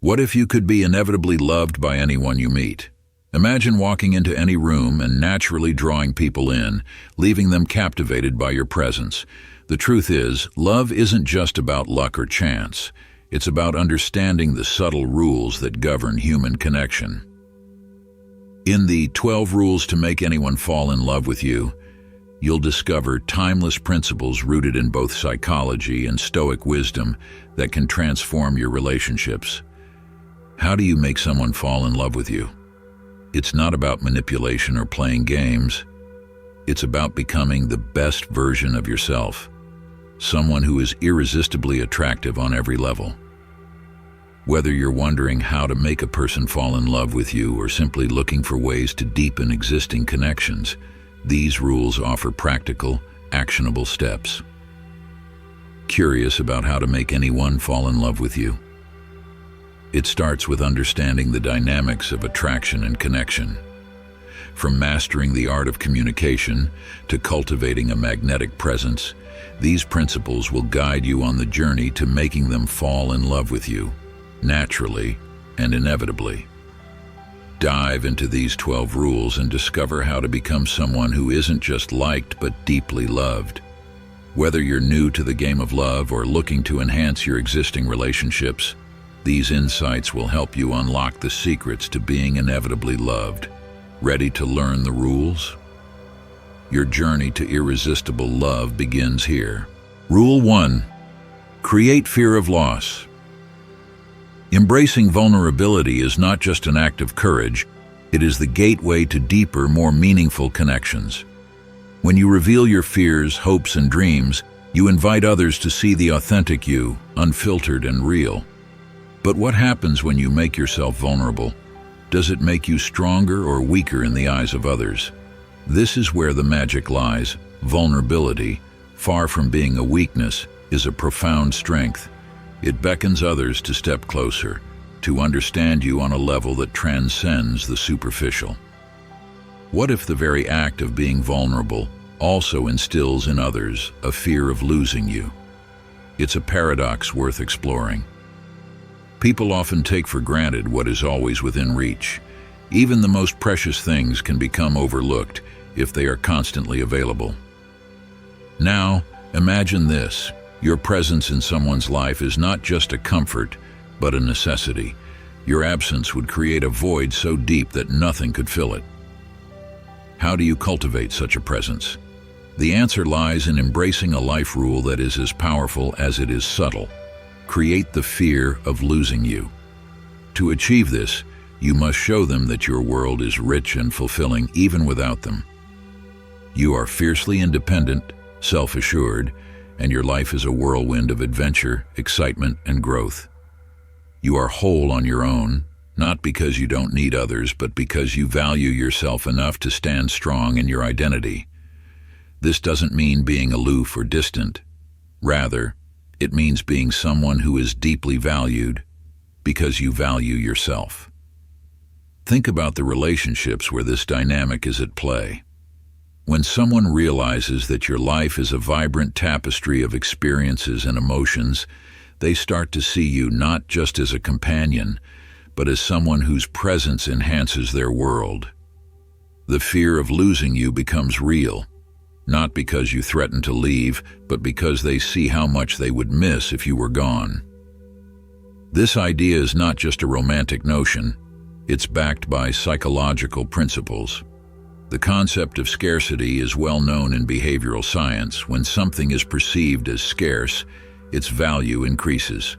What if you could be inevitably loved by anyone you meet? Imagine walking into any room and naturally drawing people in, leaving them captivated by your presence. The truth is, love isn't just about luck or chance. It's about understanding the subtle rules that govern human connection. In the 12 Rules to Make Anyone Fall in Love with You, you'll discover timeless principles rooted in both psychology and Stoic wisdom that can transform your relationships. How do you make someone fall in love with you? It's not about manipulation or playing games. It's about becoming the best version of yourself, someone who is irresistibly attractive on every level. Whether you're wondering how to make a person fall in love with you or simply looking for ways to deepen existing connections, these rules offer practical, actionable steps. Curious about how to make anyone fall in love with you? It starts with understanding the dynamics of attraction and connection. From mastering the art of communication to cultivating a magnetic presence, these principles will guide you on the journey to making them fall in love with you, naturally and inevitably. Dive into these 12 rules and discover how to become someone who isn't just liked but deeply loved. Whether you're new to the game of love or looking to enhance your existing relationships, these insights will help you unlock the secrets to being inevitably loved. Ready to learn the rules? Your journey to irresistible love begins here. Rule 1. Create fear of loss. Embracing vulnerability is not just an act of courage, it is the gateway to deeper, more meaningful connections. When you reveal your fears, hopes, and dreams, you invite others to see the authentic you, unfiltered and real. But what happens when you make yourself vulnerable? Does it make you stronger or weaker in the eyes of others? This is where the magic lies. Vulnerability, far from being a weakness, is a profound strength. It beckons others to step closer, to understand you on a level that transcends the superficial. What if the very act of being vulnerable also instills in others a fear of losing you? It's a paradox worth exploring. People often take for granted what is always within reach. Even the most precious things can become overlooked if they are constantly available. Now, imagine this. Your presence in someone's life is not just a comfort, but a necessity. Your absence would create a void so deep that nothing could fill it. How do you cultivate such a presence? The answer lies in embracing a life rule that is as powerful as it is subtle. Create the fear of losing you. To achieve this, you must show them that your world is rich and fulfilling even without them. You are fiercely independent, self-assured, and your life is a whirlwind of adventure, excitement, and growth. You are whole on your own, not because you don't need others, but because you value yourself enough to stand strong in your identity. This doesn't mean being aloof or distant. Rather, it means being someone who is deeply valued because you value yourself. Think about the relationships where this dynamic is at play. When someone realizes that your life is a vibrant tapestry of experiences and emotions, they start to see you not just as a companion, but as someone whose presence enhances their world. The fear of losing you becomes real, not because you threaten to leave, but because they see how much they would miss if you were gone. This idea is not just a romantic notion, it's backed by psychological principles. The concept of scarcity is well known in behavioral science. When something is perceived as scarce, its value increases.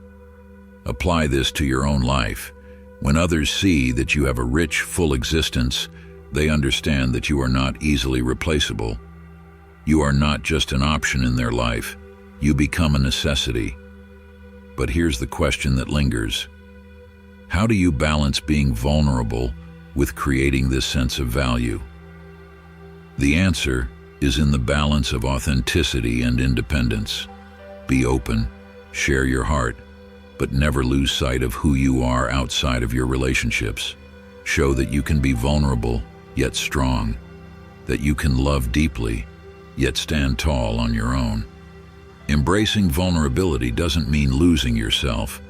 Apply this to your own life. When others see that you have a rich, full existence, they understand that you are not easily replaceable. You are not just an option in their life, you become a necessity. But here's the question that lingers. How do you balance being vulnerable with creating this sense of value? The answer is in the balance of authenticity and independence. Be open, share your heart, but never lose sight of who you are outside of your relationships. Show that you can be vulnerable, yet strong, that you can love deeply, yet stand tall on your own. Embracing vulnerability doesn't mean losing yourself.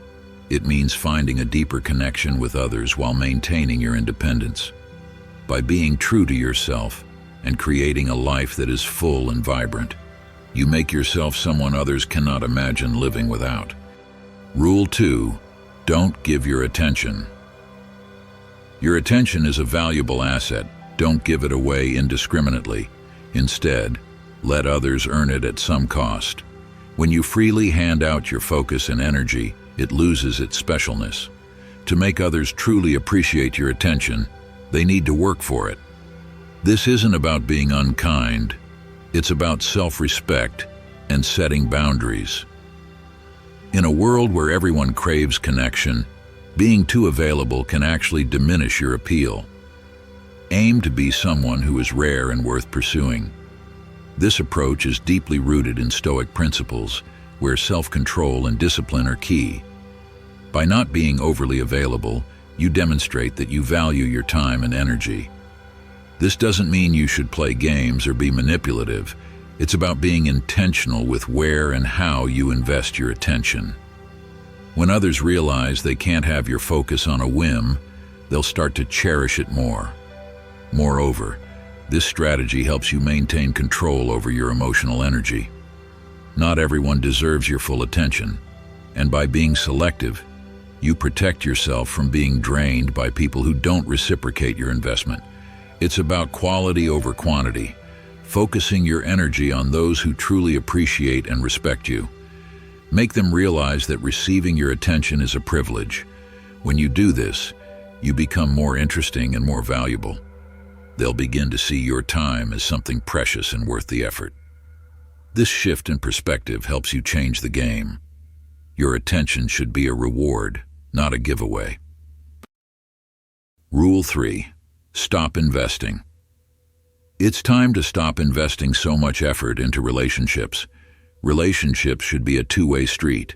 It means finding a deeper connection with others while maintaining your independence. By being true to yourself and creating a life that is full and vibrant, you make yourself someone others cannot imagine living without. Rule 2. Don't give your attention. Your attention is a valuable asset. Don't give it away indiscriminately. Instead, let others earn it at some cost. When you freely hand out your focus and energy, it loses its specialness. To make others truly appreciate your attention, they need to work for it. This isn't about being unkind. It's about self-respect and setting boundaries. In a world where everyone craves connection, being too available can actually diminish your appeal. Aim to be someone who is rare and worth pursuing. This approach is deeply rooted in Stoic principles, where self-control and discipline are key. By not being overly available, you demonstrate that you value your time and energy. This doesn't mean you should play games or be manipulative. It's about being intentional with where and how you invest your attention. When others realize they can't have your focus on a whim, they'll start to cherish it more. Moreover, this strategy helps you maintain control over your emotional energy. Not everyone deserves your full attention, and by being selective, you protect yourself from being drained by people who don't reciprocate your investment. It's about quality over quantity, focusing your energy on those who truly appreciate and respect you. Make them realize that receiving your attention is a privilege. When you do this, you become more interesting and more valuable. They'll begin to see your time as something precious and worth the effort. This shift in perspective helps you change the game. Your attention should be a reward, not a giveaway. Rule 3. Stop investing. It's time to stop investing so much effort into relationships. Relationships should be a two-way street.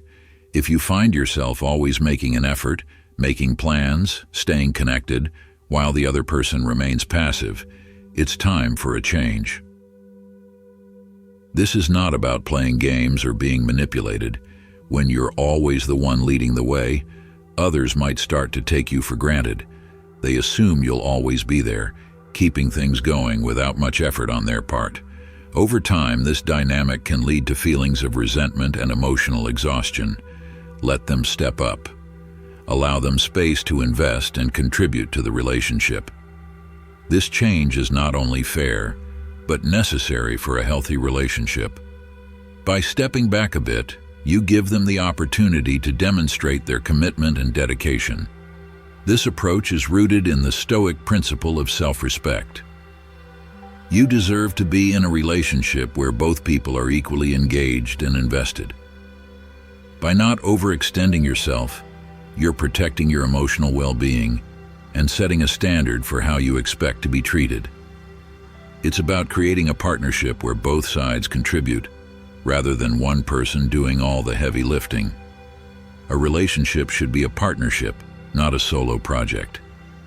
If you find yourself always making an effort, making plans, staying connected, while the other person remains passive, it's time for a change. This is not about playing games or being manipulated. When you're always the one leading the way, others might start to take you for granted. They assume you'll always be there, keeping things going without much effort on their part. Over time, this dynamic can lead to feelings of resentment and emotional exhaustion. Let them step up. Allow them space to invest and contribute to the relationship. This change is not only fair, but necessary for a healthy relationship. By stepping back a bit, you give them the opportunity to demonstrate their commitment and dedication. This approach is rooted in the Stoic principle of self-respect. You deserve to be in a relationship where both people are equally engaged and invested. By not overextending yourself, you're protecting your emotional well-being and setting a standard for how you expect to be treated. It's about creating a partnership where both sides contribute, rather than one person doing all the heavy lifting. A relationship should be a partnership, not a solo project.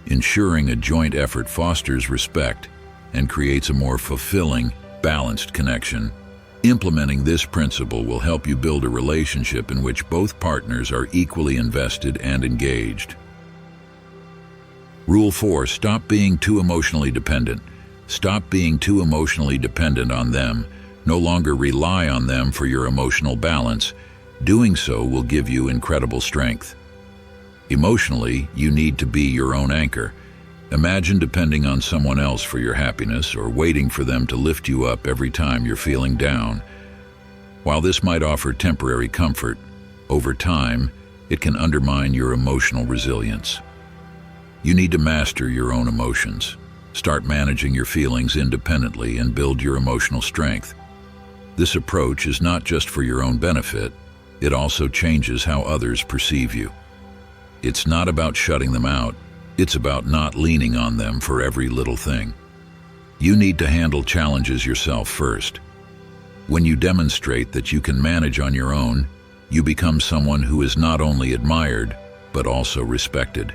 Ensuring a joint effort fosters respect and creates a more fulfilling, balanced connection. Implementing this principle will help you build a relationship in which both partners are equally invested and engaged. Rule 4. Stop being too emotionally dependent. Stop being too emotionally dependent on them. No longer rely on them for your emotional balance. Doing so will give you incredible strength. Emotionally, you need to be your own anchor. Imagine depending on someone else for your happiness or waiting for them to lift you up every time you're feeling down. While this might offer temporary comfort, over time, it can undermine your emotional resilience. You need to master your own emotions. Start managing your feelings independently and build your emotional strength. This approach is not just for your own benefit, it also changes how others perceive you. It's not about shutting them out, it's about not leaning on them for every little thing. You need to handle challenges yourself first. When you demonstrate that you can manage on your own, you become someone who is not only admired, but also respected.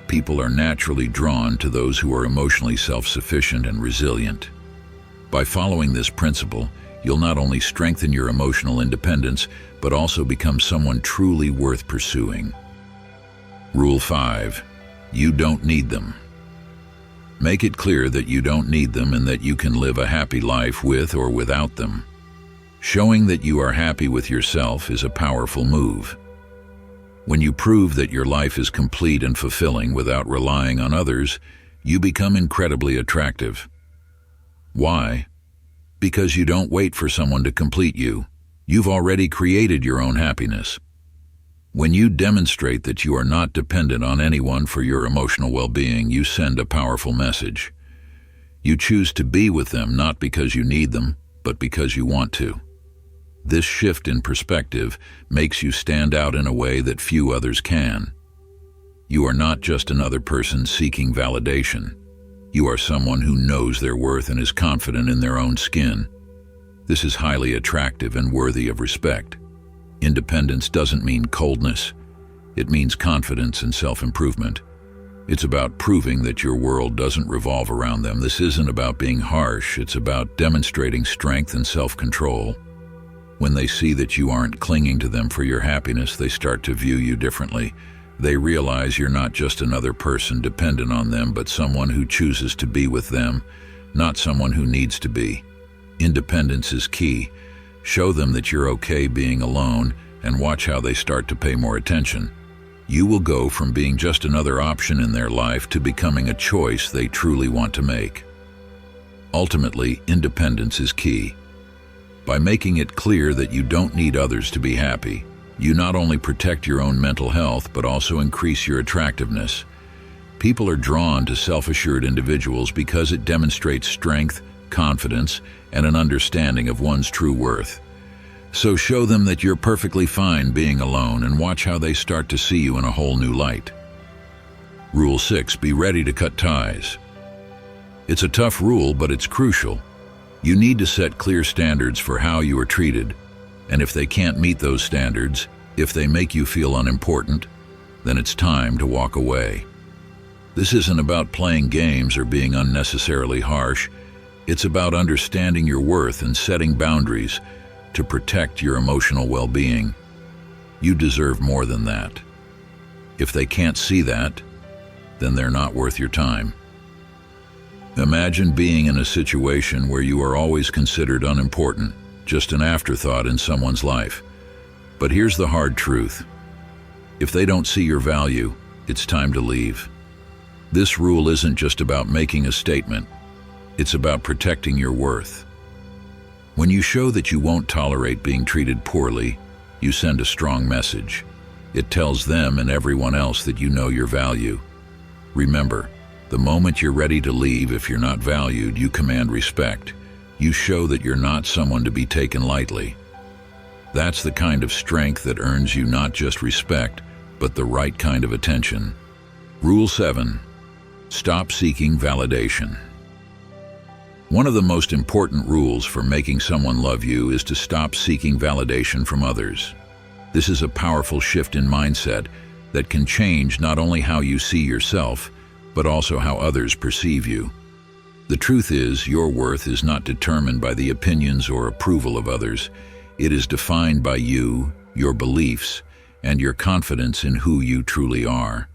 People are naturally drawn to those who are emotionally self-sufficient and resilient. By following this principle, you'll not only strengthen your emotional independence, but also become someone truly worth pursuing. Rule 5. You don't need them. Make it clear that you don't need them and that you can live a happy life with or without them. Showing that you are happy with yourself is a powerful move. When you prove that your life is complete and fulfilling without relying on others, you become incredibly attractive. Why? Because you don't wait for someone to complete you. You've already created your own happiness. When you demonstrate that you are not dependent on anyone for your emotional well-being, you send a powerful message. You choose to be with them not because you need them, but because you want to. This shift in perspective makes you stand out in a way that few others can. You are not just another person seeking validation. You are someone who knows their worth and is confident in their own skin. This is highly attractive and worthy of respect. Independence doesn't mean coldness. It means confidence and self-improvement. It's about proving that your world doesn't revolve around them. This isn't about being harsh. It's about demonstrating strength and self-control. When they see that you aren't clinging to them for your happiness, they start to view you differently. They realize you're not just another person dependent on them, but someone who chooses to be with them, not someone who needs to be. Independence is key. Show them that you're okay being alone, and watch how they start to pay more attention. You will go from being just another option in their life to becoming a choice they truly want to make. Ultimately, independence is key. By making it clear that you don't need others to be happy, you not only protect your own mental health, but also increase your attractiveness. People are drawn to self-assured individuals because it demonstrates strength, confidence, and an understanding of one's true worth. So show them that you're perfectly fine being alone and watch how they start to see you in a whole new light. Rule 6. Be ready to cut ties. It's a tough rule, but it's crucial. You need to set clear standards for how you are treated, and if they can't meet those standards, if they make you feel unimportant, then it's time to walk away. This isn't about playing games or being unnecessarily harsh. It's about understanding your worth and setting boundaries to protect your emotional well-being. You deserve more than that. If they can't see that, then they're not worth your time. Imagine being in a situation where you are always considered unimportant, just an afterthought in someone's life. But here's the hard truth. If they don't see your value, it's time to leave. This rule isn't just about making a statement. It's about protecting your worth. When you show that you won't tolerate being treated poorly, you send a strong message. It tells them and everyone else that you know your value. Remember, the moment you're ready to leave, if you're not valued, you command respect. You show that you're not someone to be taken lightly. That's the kind of strength that earns you not just respect, but the right kind of attention. Rule 7. Stop seeking validation. One of the most important rules for making someone love you is to stop seeking validation from others. This is a powerful shift in mindset that can change not only how you see yourself, but also how others perceive you. The truth is, your worth is not determined by the opinions or approval of others. It is defined by you, your beliefs, and your confidence in who you truly are.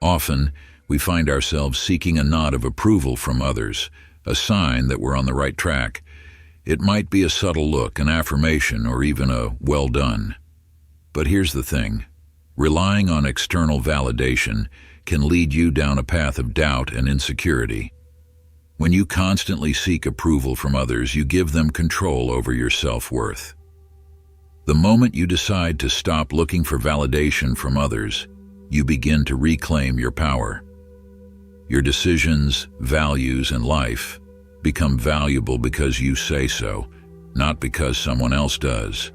Often, we find ourselves seeking a nod of approval from others, a sign that we're on the right track. It might be a subtle look, an affirmation, or even a "well done." But here's the thing. Relying on external validation can lead you down a path of doubt and insecurity. When you constantly seek approval from others, you give them control over your self-worth. The moment you decide to stop looking for validation from others, you begin to reclaim your power. Your decisions, values, and life become valuable because you say so, not because someone else does.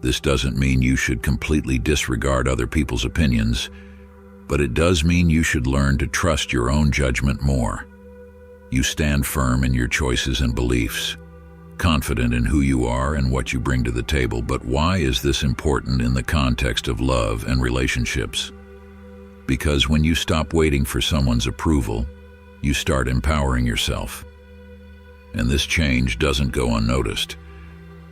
This doesn't mean you should completely disregard other people's opinions, but it does mean you should learn to trust your own judgment more. You stand firm in your choices and beliefs, confident in who you are and what you bring to the table. But why is this important in the context of love and relationships? Because when you stop waiting for someone's approval, you start empowering yourself. And this change doesn't go unnoticed.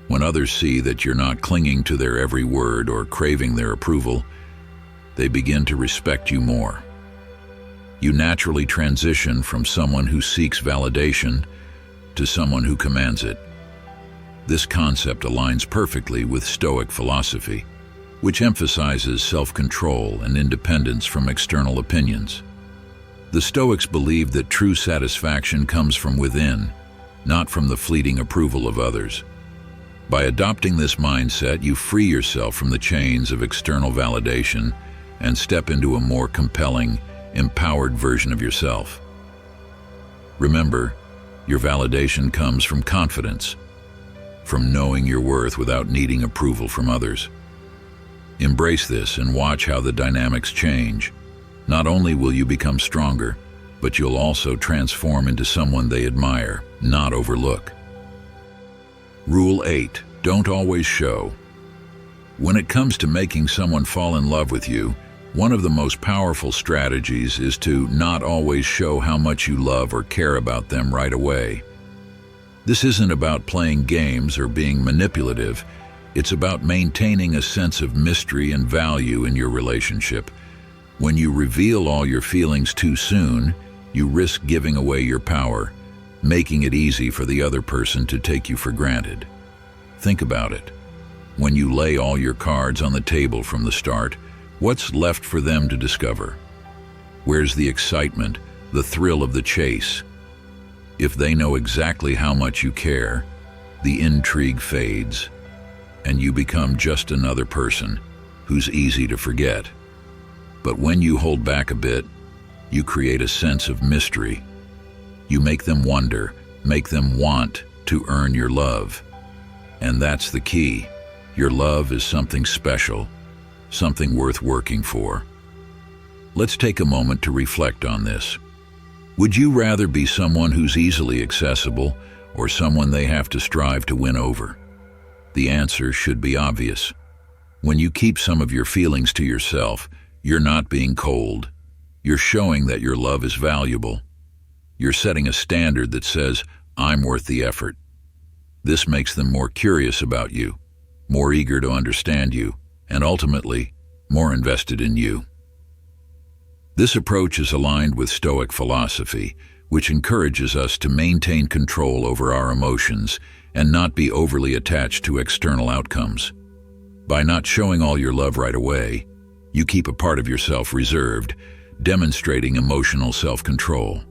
When others see that you're not clinging to their every word or craving their approval, they begin to respect you more. You naturally transition from someone who seeks validation to someone who commands it. This concept aligns perfectly with Stoic philosophy, which emphasizes self-control and independence from external opinions. The Stoics believe that true satisfaction comes from within, not from the fleeting approval of others. By adopting this mindset, you free yourself from the chains of external validation and step into a more compelling, empowered version of yourself. Remember, your validation comes from confidence, from knowing your worth without needing approval from others. Embrace this and watch how the dynamics change. Not only will you become stronger, but you'll also transform into someone they admire, not overlook. Rule 8. Don't always show. When it comes to making someone fall in love with you, one of the most powerful strategies is to not always show how much you love or care about them right away. This isn't about playing games or being manipulative. It's about maintaining a sense of mystery and value in your relationship. When you reveal all your feelings too soon, you risk giving away your power, making it easy for the other person to take you for granted. Think about it. When you lay all your cards on the table from the start, what's left for them to discover? Where's the excitement, the thrill of the chase? If they know exactly how much you care, the intrigue fades, and you become just another person who's easy to forget. But when you hold back a bit, you create a sense of mystery. You make them wonder, make them want to earn your love. And that's the key. Your love is something special, something worth working for. Let's take a moment to reflect on this. Would you rather be someone who's easily accessible or someone they have to strive to win over? The answer should be obvious. When you keep some of your feelings to yourself, you're not being cold. You're showing that your love is valuable. You're setting a standard that says, I'm worth the effort. This makes them more curious about you, more eager to understand you, and ultimately, more invested in you. This approach is aligned with Stoic philosophy, which encourages us to maintain control over our emotions and not be overly attached to external outcomes. By not showing all your love right away, you keep a part of yourself reserved, demonstrating emotional self-control.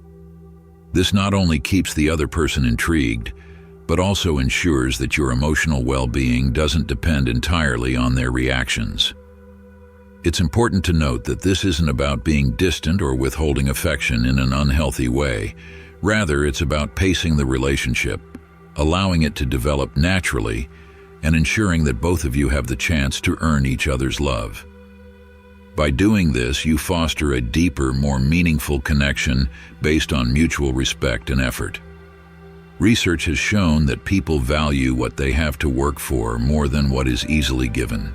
This not only keeps the other person intrigued, but also ensures that your emotional well-being doesn't depend entirely on their reactions. It's important to note that this isn't about being distant or withholding affection in an unhealthy way. Rather, it's about pacing the relationship, allowing it to develop naturally, and ensuring that both of you have the chance to earn each other's love. By doing this, you foster a deeper, more meaningful connection based on mutual respect and effort. Research has shown that people value what they have to work for more than what is easily given.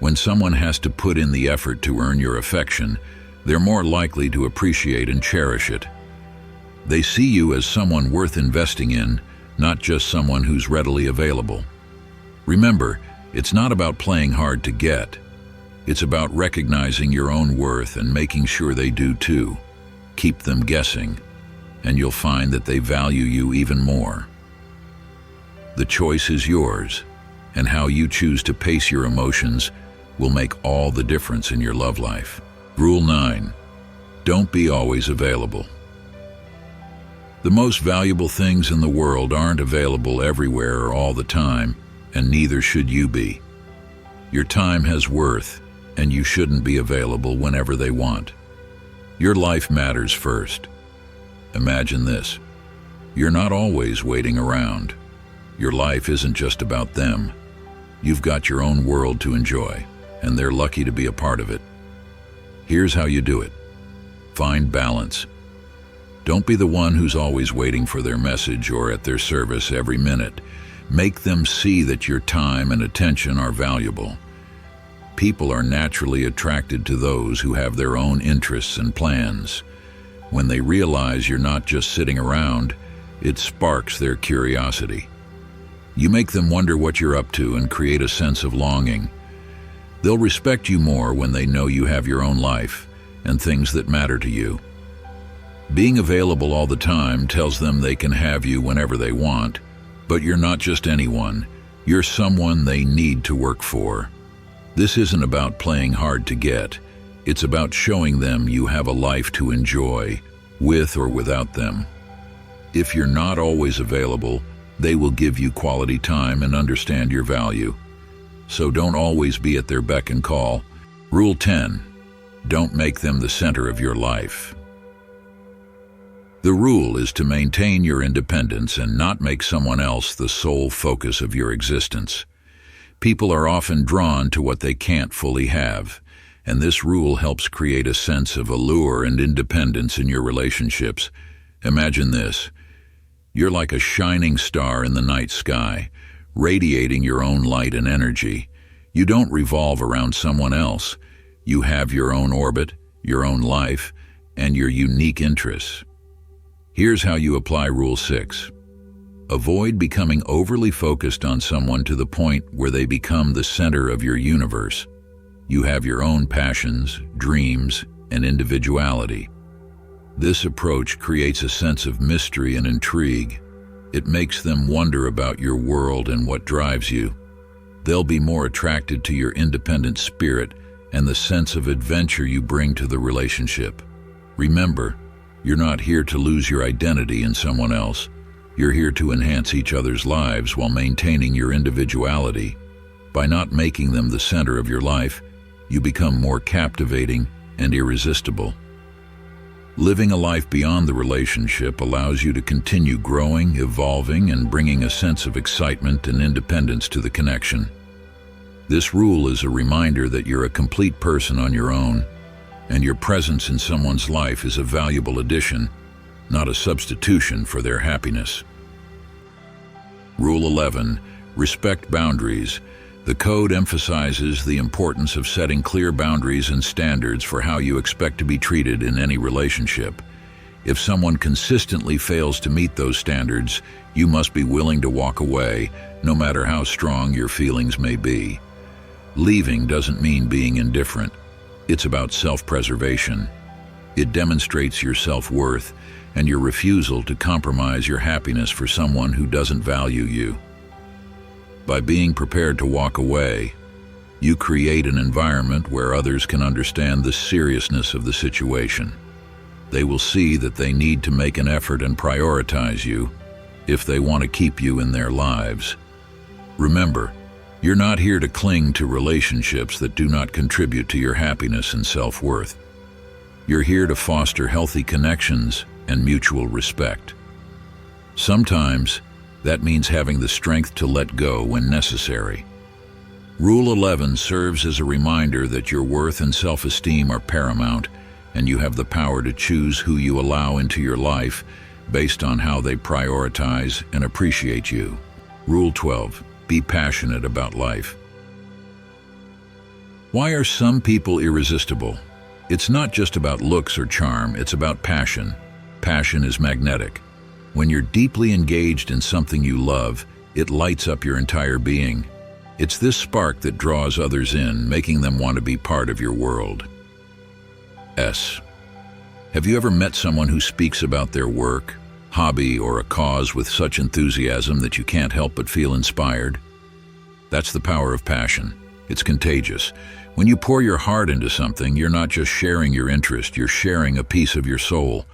When someone has to put in the effort to earn your affection, they're more likely to appreciate and cherish it. They see you as someone worth investing in, not just someone who's readily available. Remember, it's not about playing hard to get. It's about recognizing your own worth and making sure they do too. Keep them guessing, and you'll find that they value you even more. The choice is yours, and how you choose to pace your emotions will make all the difference in your love life. Rule 9. Don't be always available. The most valuable things in the world aren't available everywhere or all the time, and neither should you be. Your time has worth, and you shouldn't be available whenever they want. Your life matters first. Imagine this. You're not always waiting around. Your life isn't just about them. You've got your own world to enjoy, and they're lucky to be a part of it. Here's how you do it. Find balance. Don't be the one who's always waiting for their message or at their service every minute. Make them see that your time and attention are valuable. People are naturally attracted to those who have their own interests and plans. When they realize you're not just sitting around, it sparks their curiosity. You make them wonder what you're up to and create a sense of longing. They'll respect you more when they know you have your own life and things that matter to you. Being available all the time tells them they can have you whenever they want, but you're not just anyone. You're someone they need to work for. This isn't about playing hard to get. It's about showing them you have a life to enjoy, with or without them. If you're not always available, they will give you quality time and understand your value. So don't always be at their beck and call. Rule 10. Don't make them the center of your life. The rule is to maintain your independence and not make someone else the sole focus of your existence. People are often drawn to what they can't fully have, and this rule helps create a sense of allure and independence in your relationships. Imagine this. You're like a shining star in the night sky, radiating your own light and energy. You don't revolve around someone else. You have your own orbit, your own life, and your unique interests. Here's how you apply Rule 6. Avoid becoming overly focused on someone to the point where they become the center of your universe. You have your own passions, dreams, and individuality. This approach creates a sense of mystery and intrigue. It makes them wonder about your world and what drives you. They'll be more attracted to your independent spirit and the sense of adventure you bring to the relationship. Remember, you're not here to lose your identity in someone else. You're here to enhance each other's lives while maintaining your individuality. By not making them the center of your life, you become more captivating and irresistible. Living a life beyond the relationship allows you to continue growing, evolving, and bringing a sense of excitement and independence to the connection. This rule is a reminder that you're a complete person on your own, and your presence in someone's life is a valuable addition, not a substitution for their happiness. Rule 11. Respect boundaries. The code emphasizes the importance of setting clear boundaries and standards for how you expect to be treated in any relationship. If someone consistently fails to meet those standards, you must be willing to walk away, no matter how strong your feelings may be. Leaving doesn't mean being indifferent. It's about self-preservation. It demonstrates your self-worth and your refusal to compromise your happiness for someone who doesn't value you. By being prepared to walk away, you create an environment where others can understand the seriousness of the situation. They will see that they need to make an effort and prioritize you if they want to keep you in their lives. Remember, you're not here to cling to relationships that do not contribute to your happiness and self-worth. You're here to foster healthy connections and mutual respect. Sometimes, that means having the strength to let go when necessary. Rule 11 serves as a reminder that your worth and self-esteem are paramount, and you have the power to choose who you allow into your life based on how they prioritize and appreciate you. Rule 12. Be passionate about life. Why are some people irresistible? It's not just about looks or charm, it's about passion. Passion is magnetic. When you're deeply engaged in something you love, it lights up your entire being. It's this spark that draws others in, making them want to be part of your world. S. Have you ever met someone who speaks about their work, hobby, or a cause with such enthusiasm that you can't help but feel inspired? That's the power of passion. It's contagious. When you pour your heart into something, you're not just sharing your interest, you're sharing a piece of your soul.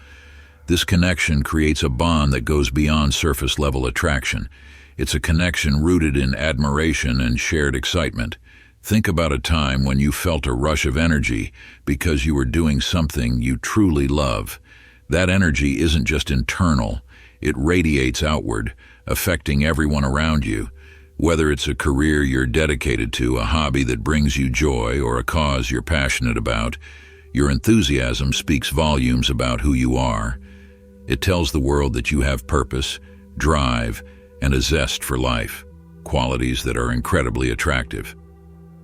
This connection creates a bond that goes beyond surface-level attraction. It's a connection rooted in admiration and shared excitement. Think about a time when you felt a rush of energy because you were doing something you truly love. That energy isn't just internal, it radiates outward, affecting everyone around you. Whether it's a career you're dedicated to, a hobby that brings you joy, or a cause you're passionate about, your enthusiasm speaks volumes about who you are. It tells the world that you have purpose, drive, and a zest for life, qualities that are incredibly attractive.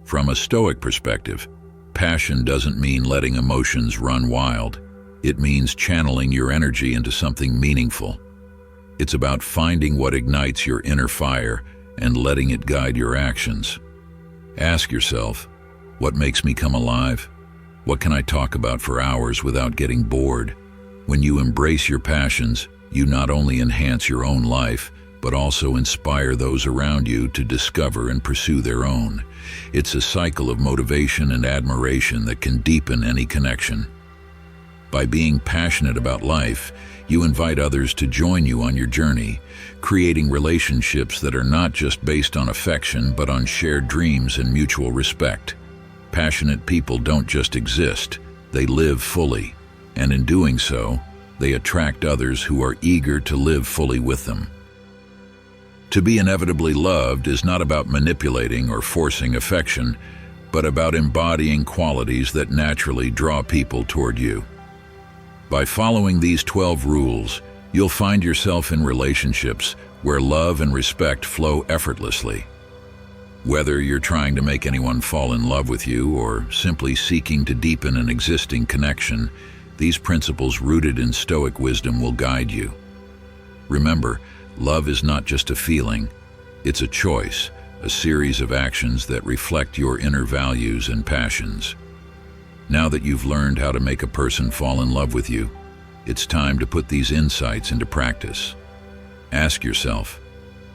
From a Stoic perspective, passion doesn't mean letting emotions run wild. It means channeling your energy into something meaningful. It's about finding what ignites your inner fire and letting it guide your actions. Ask yourself, What makes me come alive? What can I talk about for hours without getting bored? When you embrace your passions, you not only enhance your own life, but also inspire those around you to discover and pursue their own. It's a cycle of motivation and admiration that can deepen any connection. By being passionate about life, you invite others to join you on your journey, creating relationships that are not just based on affection but on shared dreams and mutual respect. Passionate people don't just exist, they live fully, and in doing so, they attract others who are eager to live fully with them. To be inevitably loved is not about manipulating or forcing affection, but about embodying qualities that naturally draw people toward you. By following these 12 rules, you'll find yourself in relationships where love and respect flow effortlessly. Whether you're trying to make anyone fall in love with you or simply seeking to deepen an existing connection, these principles rooted in Stoic wisdom will guide you. Remember, love is not just a feeling, it's a choice, a series of actions that reflect your inner values and passions. Now that you've learned how to make a person fall in love with you, it's time to put these insights into practice. Ask yourself,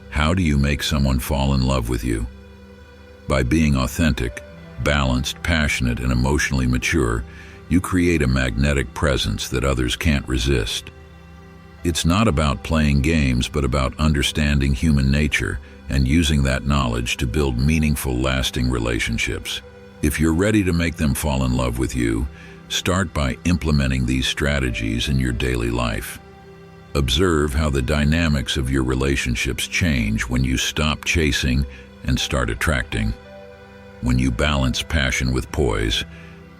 how do you make someone fall in love with you? By being authentic, balanced, passionate, and emotionally mature, you create a magnetic presence that others can't resist. It's not about playing games, but about understanding human nature and using that knowledge to build meaningful, lasting relationships. If you're ready to make them fall in love with you, start by implementing these strategies in your daily life. Observe how the dynamics of your relationships change when you stop chasing and start attracting, when you balance passion with poise,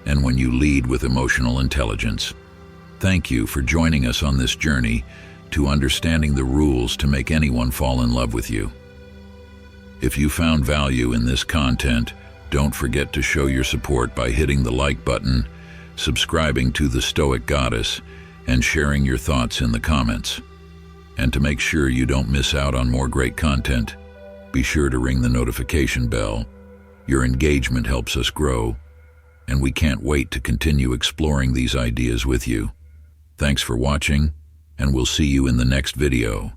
and when you lead with emotional intelligence. Thank you for joining us on this journey to understanding the rules to make anyone fall in love with you. If you found value in this content, don't forget to show your support by hitting the like button, subscribing to the Stoic Goddess, and sharing your thoughts in the comments. And to make sure you don't miss out on more great content, be sure to ring the notification bell. Your engagement helps us grow, and we can't wait to continue exploring these ideas with you. Thanks for watching, and we'll see you in the next video.